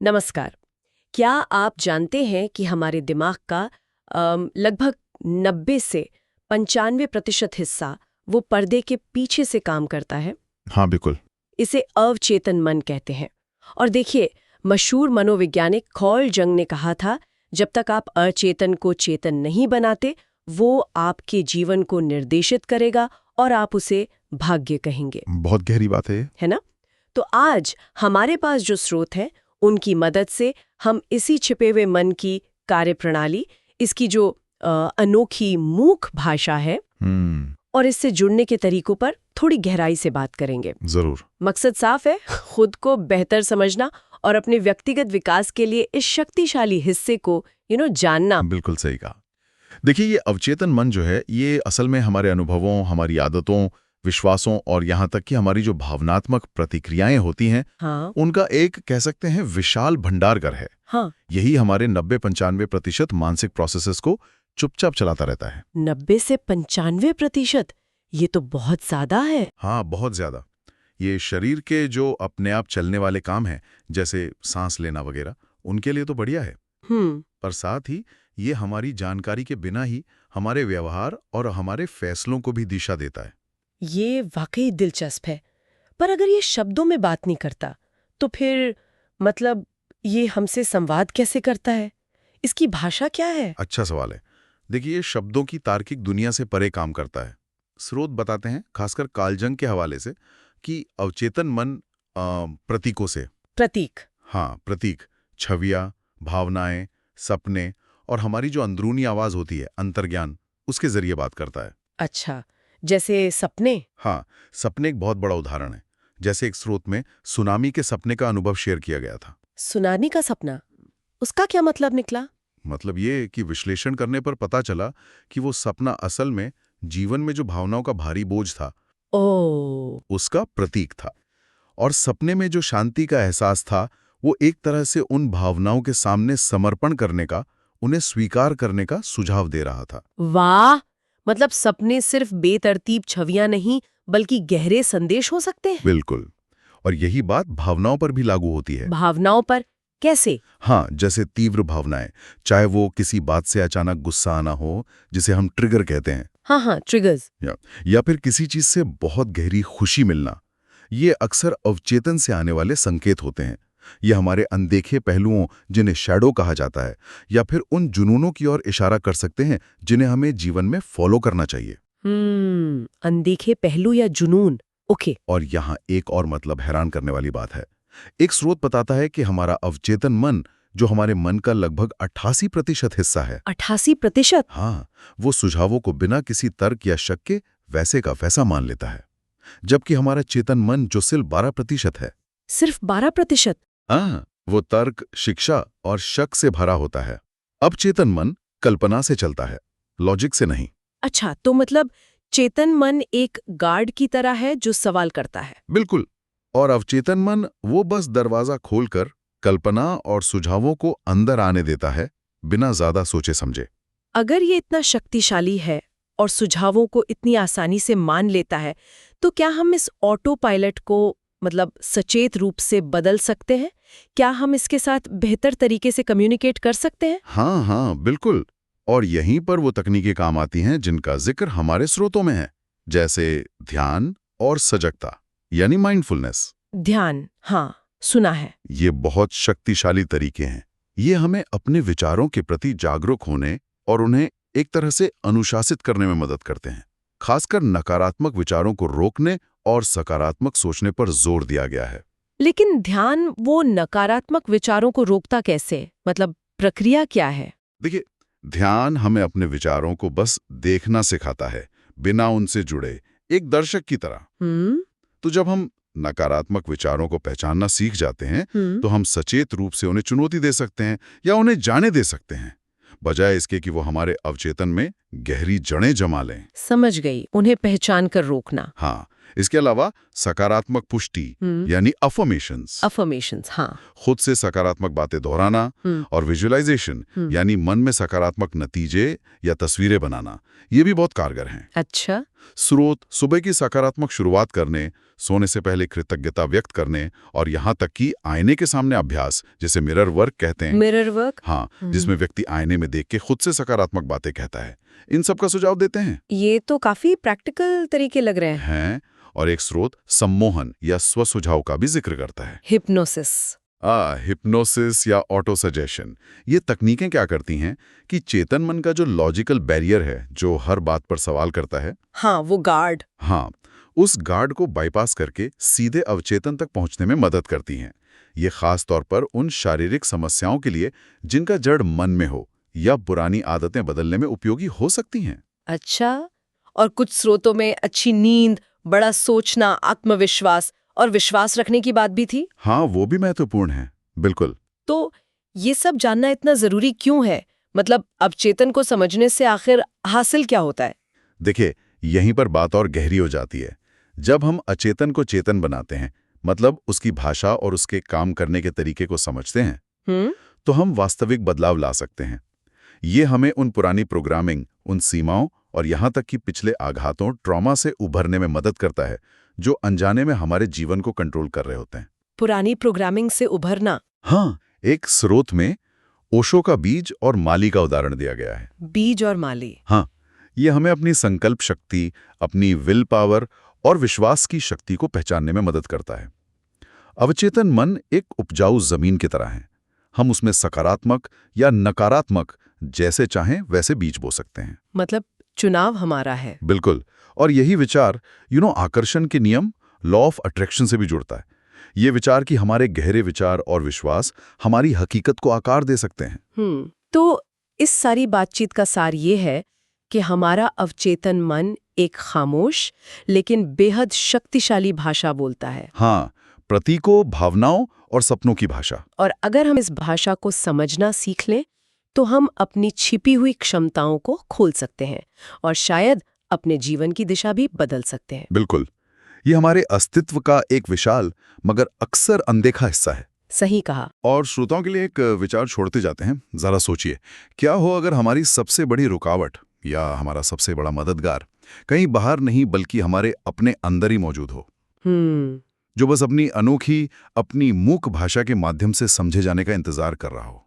नमस्कार। क्या आप जानते हैं कि हमारे दिमाग का लगभग 90 से 95% हिस्सा वो पर्दे के पीछे से काम करता है। हाँ बिल्कुल। इसे अवचेतन मन कहते हैं। और देखिए, मशहूर मनोवैज्ञानिक कार्ल जंग ने कहा था, जब तक आप अचेतन को चेतन नहीं बनाते, वो आपके जीवन को निर्देशित करेगा और आप उसे भाग्य कहेंगे। बहुत गहरी बात है ये। है ना? तो आज हमारे पास जो स्रोत हैं, उनकी मदद से हम इसी छिपे हुए मन की कार्यप्रणाली, इसकी जो अनोखी मूक भाषा है और इससे जुड़ने के तरीकों पर थोड़ी गहराई से बात करेंगे। जरूर। मकसद साफ है, खुद को बेहतर समझना और अपने व्यक्तिगत विकास के लिए इस शक्तिशाली हिस्से को जानना। बिल्कुल सही कहा। देखिए, ये अवचेतन मन जो है, ये असल में हमारे अनुभवों, हमारी आदतों, विश्वासों और यहाँ तक कि हमारी जो भावनात्मक प्रतिक्रियाएं होती हैं, हाँ। उनका एक कह सकते हैं विशाल भंडारघर है। हाँ। यही हमारे 90-95% मानसिक प्रोसेसेस को चुपचाप चलाता रहता है। 90 से 95%? ये तो बहुत ज्यादा है। हाँ, बहुत ज्यादा। ये शरीर के जो अपने आप चलने वाले काम हैं, जैसे सांस लेना वगैरह, उनके लिए तो बढ़िया है। पर साथ ही ये हमारी जानकारी के बिना ही हमारे व्यवहार और हमारे फैसलों को भी दिशा देता है। ये वाकई दिलचस्प है। पर अगर ये शब्दों में बात नहीं करता, तो फिर मतलब ये हमसे संवाद कैसे करता है? इसकी भाषा क्या है? अच्छा सवाल है। देखिए, ये शब्दों की तार्किक दुनिया से परे काम करता है। स्रोत बताते हैं, खासकर कार्ल जंग के हवाले से, कि अवचेतन मन प्रतीकों से। प्रतीक? हाँ, प्रतीक, छवियां, भावनाएं, सपने और हमारी जो अंदरूनी आवाज होती है, अंतर्ज्ञान, उसके जरिए बात करता है। अच्छा, जैसे सपने? हाँ, सपने एक बहुत बड़ा उदाहरण है। जैसे एक स्रोत में सुनामी के सपने का अनुभव शेयर किया गया था। सुनामी का सपना? उसका क्या मतलब निकला? मतलब ये कि विश्लेषण करने पर पता चला कि वो सपना असल में जीवन में जो भावनाओं का भारी बोझ था, उसका प्रतीक था। और सपने में जो शांति का एहसास था, वो एक तरह से उन भावनाओं के सामने समर्पण करने का, उन्हें स्वीकार करने का सुझाव दे रहा था। वाह! मतलब सपने सिर्फ बेतरतीब छवियां नहीं, बल्कि गहरे संदेश हो सकते हैं। बिल्कुल। और यही बात भावनाओं पर भी लागू होती है। भावनाओं पर कैसे? हाँ, जैसे तीव्र भावनाएं, चाहे वो किसी बात से अचानक गुस्सा आना हो, जिसे हम ट्रिगर कहते हैं, हाँ, ट्रिगर्स। या फिर किसी चीज से बहुत गहरी खुशी मिलना, ये अक्सर अवचेतन से आने वाले संकेत होते हैं। ये हमारे अनदेखे पहलुओं, जिन्हें शैडो कहा जाता है, या फिर उन जुनूनों की ओर इशारा कर सकते हैं जिन्हें हमें जीवन में फॉलो करना चाहिए। अनदेखे पहलू या जुनून। ओके। और यहाँ एक और मतलब हैरान करने वाली बात है। एक स्रोत बताता है कि हमारा अवचेतन मन, जो हमारे मन का लगभग 88% हिस्सा है। 88%? हाँ, वो सुझावों को बिना किसी तर्क या शक के वैसे का वैसा मान लेता है, जबकि हमारा चेतन मन जो सिर्फ 12% है। सिर्फ 12%? हाँ, वो तर्क, शिक्षा और शक से भरा होता है। अवचेतन मन कल्पना से चलता है, लॉजिक से नहीं। अच्छा, तो मतलब चेतन मन एक गार्ड की तरह है जो सवाल करता है। बिल्कुल। और अवचेतन मन वो बस दरवाजा खोलकर कल्पना और सुझावों को अंदर आने देता है, बिना ज्यादा सोचे समझे। अगर ये इतना शक्तिशाली है और सुझावों को इतनी आसानी से मान लेता है, तो क्या हम इस ऑटो पायलट को मतलब सचेत रूप से बदल सकते हैं? क्या हम इसके साथ बेहतर तरीके से कम्युनिकेट कर सकते हैं? हाँ, बिल्कुल। और यहीं पर वो तकनीकें काम आती हैं जिनका जिक्र हमारे स्रोतों में है, जैसे ध्यान और सजगता, यानी माइंडफुलनेस। ध्यान, हाँ, सुना है। ये बहुत शक्तिशाली तरीके हैं। ये हमें अपने विचारों के प्रति जागरूक होने और उन्हें एक तरह से अनुशासित करने में मदद करते हैं। खासकर नकारात्मक विचारों को रोकने और सकारात्मक सोचने पर जोर दिया गया है। लेकिन ध्यान वो नकारात्मक विचारों को रोकता कैसे? मतलब प्रक्रिया क्या है? देखिए, ध्यान हमें अपने विचारों को बस देखना सिखाता है, बिना उनसे जुड़े, एक दर्शक की तरह। तो जब हम नकारात्मक विचारों को पहचानना सीख जाते हैं, तो हम सचेत रूप से उन्हें चुनौती दे सकते हैं या उन्हें जाने दे सकते हैं, बजाय इसके कि वो हमारे अवचेतन में गहरी जड़ें जमा लें। समझ गई, उन्हें पहचान कर रोकना। हाँ, इसके अलावा सकारात्मक पुष्टि यानी अफर्मेशंस, हाँ, खुद से सकारात्मक बातें दोहराना, और विजुअलाइजेशन यानी मन में सकारात्मक नतीजे या तस्वीरें बनाना, ये भी बहुत कारगर हैं। अच्छा। स्रोत सुबह की सकारात्मक शुरुआत करने, सोने से पहले कृतज्ञता व्यक्त करने और यहाँ तक कि आईने के सामने अभ्यास, जिसे मिरर वर्क कहते हैं। Mirror work? हाँ, जिसमें व्यक्ति आईने में देख के खुद से सकारात्मक बातें कहता है, इन सब का सुझाव देते हैं। ये तो काफी प्रैक्टिकल तरीके लग रहे हैं। और एक स्रोत सम्मोहन या स्व सुझाव का भी जिक्र करता है। हिप्नोसिस। हिप्नोसिस या ऑटो सजेशन, ये तकनीकें क्या करती हैं कि चेतन मन का जो लॉजिकल बैरियर है, जो हर बात पर सवाल करता है, हाँ, वो गार्ड। हाँ, उस गार्ड को बाईपास करके सीधे अवचेतन तक पहुंचने में मदद करती हैं। ये खास तौर पर उन शारीरिक समस्याओं के लिए जिनका जड़ मन में हो या पुरानी आदतें बदलने में उपयोगी हो सकती हैं। अच्छा, और कुछ स्रोतों में अच्छी नींद, बड़ा सोचना, आत्मविश्वास और विश्वास रखने की बात भी थी। हाँ, वो भी महत्वपूर्ण है, बिल्कुल। तो ये सब जानना इतना जरूरी क्यों है? मतलब अवचेतन को समझने से आखिर हासिल क्या होता है? देखिए, यहीं पर बात और गहरी हो जाती है। जब हम अचेतन को चेतन बनाते हैं, मतलब उसकी भाषा और उसके काम करने के तरीके को समझते हैं, तो हम वास्तविक बदलाव ला सकते हैं। ये हमें उन पुरानी प्रोग्रामिंग, उन सीमाओं और यहाँ तक कि पिछले आघातों, ट्रॉमा से उभरने में मदद करता है, जो अनजाने में हमारे जीवन को कंट्रोल कर रहे होते हैं। पुरानी प्रोग्रामिंग से उभरना? हाँ, एक स्रोत में ओशो का बीज और माली का उदाहरण दिया गया है। बीज और माली? हाँ, ये हमें अपनी संकल्प शक्ति, अपनी विल पावर और विश्वास की शक्ति को पहचानने में मदद करता है। अवचेतन मन एक उपजाऊ जमीन की तरह है। हम उसमें सकारात्मक या नकारात्मक जैसे चाहें वैसे बीज बो सकते हैं। मतलब चुनाव हमारा है। बिल्कुल। और यही विचार आकर्षण के नियम, लॉ ऑफ अट्रैक्शन से भी जुड़ता है। ये विचार कि हमारे गहरे विचार और विश्वास हमारी हकीकत को आकार दे सकते हैं। तो इस सारी बातचीत का सार ये है कि हमारा अवचेतन मन एक खामोश लेकिन बेहद शक्तिशाली भाषा बोलता है। हाँ, प्रतीकों, भावनाओं और सपनों की भाषा। और अगर हम इस भाषा को समझना सीख लें तो हम अपनी छिपी हुई क्षमताओं को खोल सकते हैं और शायद अपने जीवन की दिशा भी बदल सकते हैं। बिल्कुल। ये हमारे अस्तित्व का एक विशाल मगर अक्सर अनदेखा हिस्सा है। सही कहा। और श्रोताओं के लिए एक विचार छोड़ते जाते हैं। जरा सोचिए, क्या हो अगर हमारी सबसे बड़ी रुकावट या हमारा सबसे बड़ा मददगार कहीं बाहर नहीं बल्कि हमारे अपने अंदर ही मौजूद हो, जो बस अपनी अनोखी, अपनी मूक भाषा के माध्यम से समझे जाने का इंतजार कर रहा हो।